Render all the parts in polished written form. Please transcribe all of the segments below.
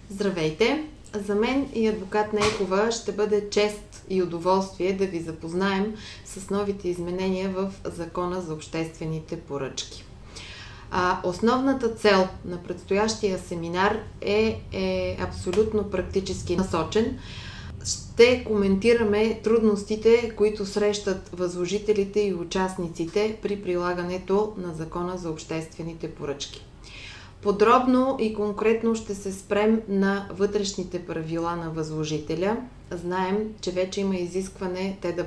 Здравейте! За мен и адвокат Нейкова ще бъде чест и удоволствие да ви запознаем с новите изменения в Закона за обществените поръчки. Основната цел на предстоящия семинар е абсолютно практически насочен. Ще коментираме трудностите, които срещат възложителите и участниците при прилагането на Закона за обществените поръчки. Подробно и конкретно ще се спрем на вътрешните правила на възложителя. Знаем, че вече има изискване те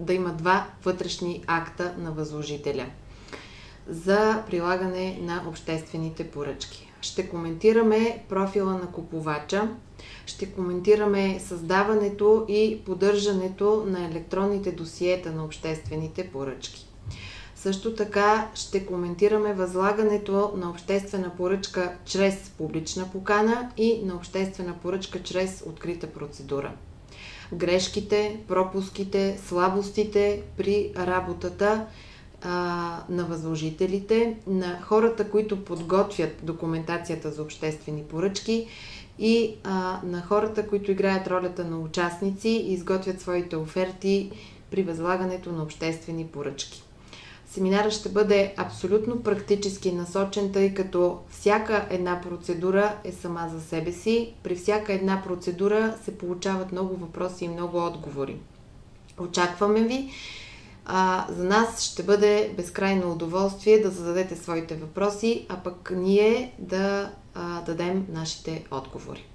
да има два вътрешни акта на възложителя за прилагане на обществените поръчки. Ще коментираме профила на купувача, ще коментираме създаването и поддържането на електронните досиета на обществените поръчки. Също така ще коментираме възлагането на обществена поръчка чрез публична покана и на обществена поръчка чрез открита процедура. Грешките, пропуските, слабостите при работата на възложителите, на хората, които подготвят документацията за обществени поръчки и на хората, които играят ролята на участници и изготвят своите оферти при възлагането на обществени поръчки. Семинарът ще бъде абсолютно практически насочен, тъй като всяка една процедура е сама за себе си. При всяка една процедура се получават много въпроси и много отговори. Очакваме ви. За нас ще бъде безкрайно удоволствие да зададете своите въпроси, а пък ние да дадем нашите отговори.